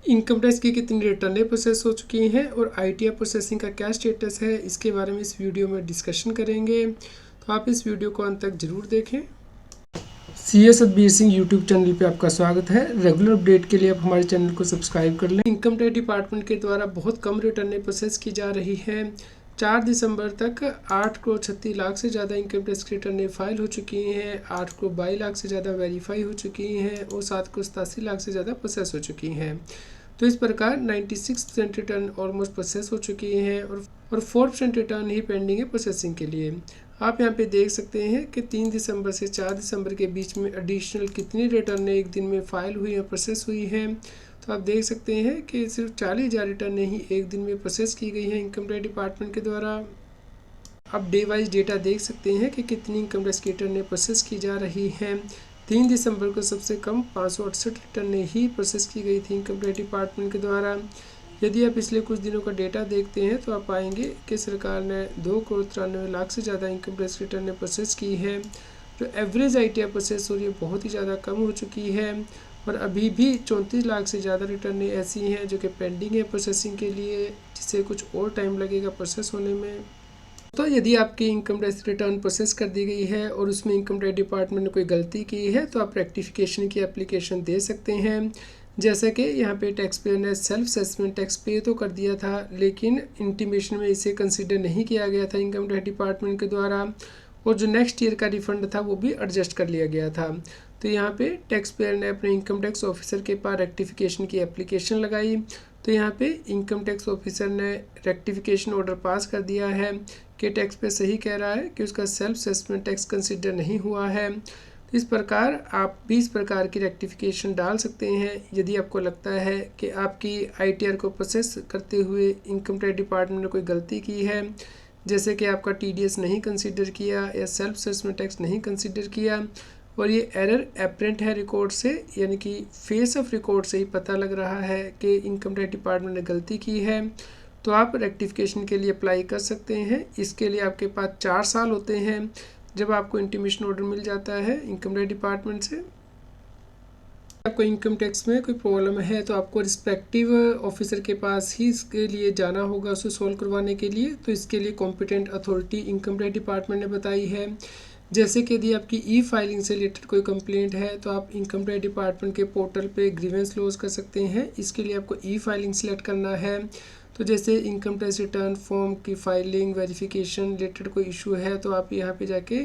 Income tax की कितनी रिटर्नें process हो चुकी हैं और आईटीआर प्रोसेसिंग का क्या स्टेटस है, इसके बारे में इस वीडियो में डिस्कशन करेंगे। तो आप इस वीडियो को अंत तक जरूर देखें। CA Satbir Singh YouTube channel पे आपका स्वागत है। रेगुलर अपडेट के लिए आप हमारे चैनल को सब्सक्राइब कर लें। इनकम टैक्स डिपार्टमेंट के द्वारा बहुत कम रिटर्नें प्रोसेस की जा रही हैं। 4 दिसंबर तक 8,36,00,000 से ज़्यादा इनकम टैक्स रिटर्नें फाइल हो चुकी हैं, 8,22,00,000 से ज़्यादा वेरीफाई हो चुकी हैं और 7,87,00,000 से ज़्यादा प्रोसेस हो चुकी हैं। तो इस प्रकार 96% रिटर्न ऑलमोस्ट प्रोसेस हो चुकी हैं और 4% रिटर्न ही पेंडिंग है प्रोसेसिंग के लिए। आप यहाँ पे देख सकते हैं कि 3 दिसंबर से 4 दिसंबर के बीच में एडिशनल कितनी रिटर्नें एक दिन में फाइल हुई हैं, प्रोसेस हुई हैं। तो आप देख सकते हैं कि सिर्फ 40,000 रिटर्नें ही एक दिन में प्रोसेस की गई हैं इनकम टैक्स डिपार्टमेंट के द्वारा। आप डे वाइज डेटा देख सकते हैं कि कितनी इनकम टैक्स की रिटर्नें प्रोसेस की जा रही हैं। 3 दिसंबर को सबसे कम 568 रिटर्नें ही प्रोसेस की गई थी इनकम टैक्स डिपार्टमेंट के द्वारा। यदि आप पिछले कुछ दिनों का डेटा देखते हैं तो आप पाएंगे कि सरकार ने 2,93,00,000 से ज़्यादा इनकम टैक्स रिटर्नें प्रोसेस की है। जो एवरेज आईटीआर प्रोसेस हो रही है बहुत ही ज़्यादा कम हो चुकी है और अभी भी 34,00,000 से ज़्यादा रिटर्नें ऐसी हैं जो कि पेंडिंग है प्रोसेसिंग के लिए, जिससे कुछ और टाइम लगेगा प्रोसेस होने में। तो यदि आपकी इनकम टैक्स रिटर्न प्रोसेस कर दी गई है और उसमें इनकम टैक्स डिपार्टमेंट ने कोई गलती की है तो आप रेक्टिफिकेशन की एप्लीकेशन दे सकते हैं। जैसे कि यहाँ पे टैक्स पेयर ने सेल्फ असेसमेंट टैक्स पे तो कर दिया था, लेकिन इंटीमेशन में इसे कंसीडर नहीं किया गया था इनकम टैक्स डिपार्टमेंट के द्वारा और जो नेक्स्ट ईयर का रिफंड था वो भी एडजस्ट कर लिया गया था। तो यहाँ पे टैक्स पेयर ने अपने इनकम टैक्स ऑफिसर के पास रेक्टिफिकेशन की एप्लीकेशन लगाई। तो यहाँ पे इनकम टैक्स ऑफिसर ने रेक्टिफिकेशन ऑर्डर पास कर दिया है कि टैक्स पे सही कह रहा है कि उसका सेल्फ असेसमेंट टैक्स कंसिडर नहीं हुआ है। तो इस प्रकार आप 20 प्रकार की रेक्टिफिकेशन डाल सकते हैं यदि आपको लगता है कि आपकी आईटीआर को प्रोसेस करते हुए इनकम टैक्स डिपार्टमेंट ने कोई गलती की है, जैसे कि आपका टीडीएस नहीं कंसिडर किया या सेल्फ असेसमेंट टैक्स नहीं कंसिडर किया और ये एरर एपरेंट है रिकॉर्ड से, यानी कि फेस ऑफ रिकॉर्ड से ही पता लग रहा है कि इनकम टैक्स डिपार्टमेंट ने गलती की है। तो आप रेक्टिफिकेशन के लिए अप्लाई कर सकते हैं। इसके लिए आपके पास 4 साल होते हैं जब आपको इंटीमेशन ऑर्डर मिल जाता है इनकम टैक्स डिपार्टमेंट से। आपको इनकम टैक्स में कोई प्रॉब्लम है तो आपको रिस्पेक्टिव ऑफिसर के पास ही इसके लिए जाना होगा उसे सॉल्व करवाने के लिए। तो इसके लिए competent authority income tax department ने बताई है। जैसे कि यदि आपकी ई फाइलिंग से रिलेटेड कोई कंप्लेंट है तो आप इनकम टैक्स डिपार्टमेंट के पोर्टल पे ग्रीवेंस लॉज कर सकते हैं। इसके लिए आपको ई फाइलिंग सेलेक्ट करना है। तो जैसे इनकम टैक्स रिटर्न फॉर्म की फाइलिंग वेरिफिकेशन रिलेटेड कोई इशू है तो आप यहाँ पे जाके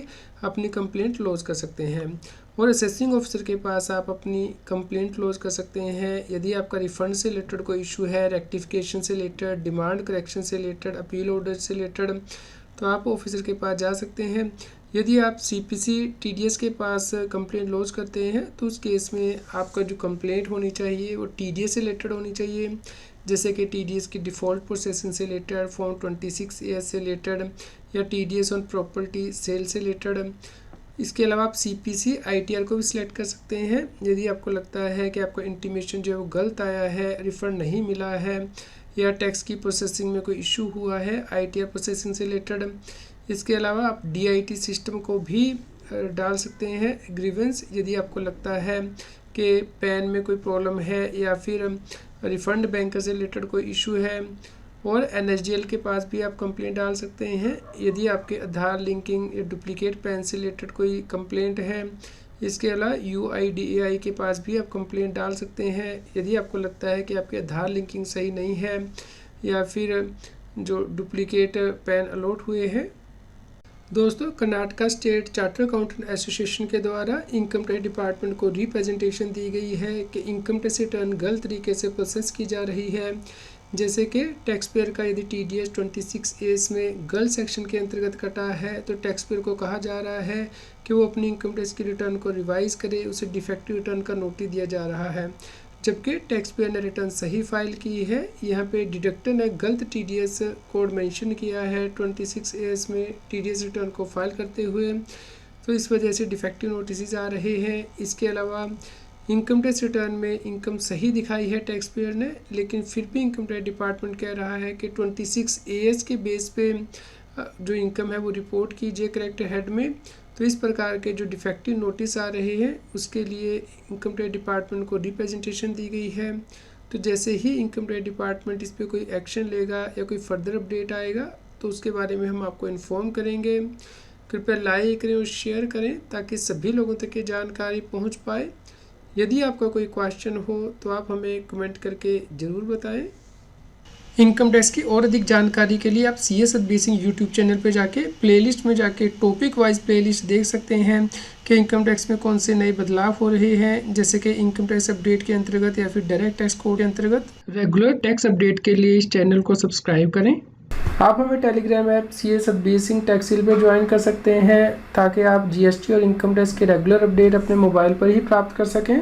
अपनी कंप्लेंट लॉज कर सकते हैं और असेसिंग ऑफिसर के पास आप अपनी कंप्लेंट लॉज कर सकते हैं। यदि आपका रिफंड से रिलेटेड कोई इशू है, रेक्टिफिकेशन से रिलेटेड, डिमांड करेक्शन से रिलेटेड, अपील ऑर्डर से रिलेटेड, तो आप ऑफिसर के पास जा सकते हैं। यदि आप सीपीसी टीडीएस के पास कंप्लेंट लॉज करते हैं तो उस केस में आपका जो कंप्लेंट होनी चाहिए वो टीडीएस से रिलेटेड होनी चाहिए, जैसे कि टीडीएस की डिफ़ॉल्ट प्रोसेसिंग से रिलेटेड, फॉर्म 26A से रिलेटेड या टीडीएस ऑन प्रॉपर्टी सेल से रिलेटेड। इसके अलावा आप सीपीसी आईटीआर को भी सिलेक्ट कर सकते हैं यदि आपको लगता है कि आपका इंटीमेशन जो है वो गलत आया है, रिफ़ंड नहीं मिला है या टैक्स की प्रोसेसिंग में कोई इशू हुआ है आईटीआर प्रोसेसिंग से रिलेटेड। इसके अलावा आप डीआईटी सिस्टम को भी डाल सकते हैं ग्रीवेंस यदि आपको लगता है कि पैन में कोई प्रॉब्लम है या फिर रिफ़ंड बैंक से रिलेटेड कोई इशू है। और एनएसडीएल के पास भी आप कंप्लेंट डाल सकते हैं यदि आपके आधार लिंकिंग या डुप्लीकेट पैन से रिलेटेड कोई कंप्लेंट है। इसके अलावा यूआईडीएआई के पास भी आप कंप्लेंट डाल सकते हैं यदि आपको लगता है कि आपके आधार लिंकिंग सही नहीं है या फिर जो डुप्लीकेट पैन अलॉट हुए हैं। दोस्तों, Karnataka state charter accountant association के द्वारा इनकम टैक्स डिपार्टमेंट को रिप्रेजेंटेशन दी गई है कि इनकम टैक्स रिटर्न गलत तरीके से प्रोसेस की जा रही है। जैसे कि टैक्स पेयर का यदि टीडीएस 26A में गलत सेक्शन के अंतर्गत कटा है तो टैक्स पेयर को कहा जा रहा है कि वो अपनी इनकम टैक्स की रिटर्न को रिवाइज करे, उसे डिफेक्टिव रिटर्न का नोटिस दिया जा रहा है। जबकि टैक्स पेयर ने रिटर्न सही फाइल की है। यहाँ पे डिडक्टर ने गलत टीडीएस कोड मेंशन किया है 26A में टीडीएस रिटर्न को फाइल करते हुए, तो इस वजह से डिफेक्टिव नोटिस आ रहे हैं। इसके अलावा इनकम टैक्स रिटर्न में इनकम सही दिखाई है टैक्स पेयर ने, लेकिन फिर भी इनकम टैक्स डिपार्टमेंट कह रहा है कि 26A के बेस पे जो इनकम है वो रिपोर्ट कीजिए करेक्ट हेड में। तो इस प्रकार के जो डिफेक्टिव नोटिस आ रहे हैं उसके लिए इनकम टैक्स डिपार्टमेंट को रिप्रेजेंटेशन दी गई है। तो जैसे ही इनकम टैक्स डिपार्टमेंट इस पर कोई एक्शन लेगा या कोई फर्दर अपडेट आएगा तो उसके बारे में हम आपको इन्फॉर्म करेंगे। कृपया लाइक करें और शेयर करें ताकि सभी लोगों तक ये जानकारी पहुंच पाए। यदि आपका कोई क्वेश्चन हो तो आप हमें कमेंट करके ज़रूर बताएं। इनकम टैक्स की और अधिक जानकारी के लिए आप CS Satbir Singh YouTube channel पे जाके प्लेलिस्ट में जाके टॉपिक वाइज प्लेलिस्ट देख सकते हैं कि इनकम टैक्स में कौन से नए बदलाव हो रहे हैं, जैसे कि इनकम टैक्स अपडेट के अंतर्गत या फिर डायरेक्ट टैक्स कोड के अंतर्गत। रेगुलर टैक्स अपडेट के लिए इस चैनल को सब्सक्राइब करें। आप हमें Telegram app CS Satbir Singh टैक्सील पर ज्वाइन कर सकते हैं ताकि आप GST और इनकम टैक्स के रेगुलर अपडेट अपने मोबाइल पर ही प्राप्त कर सकें।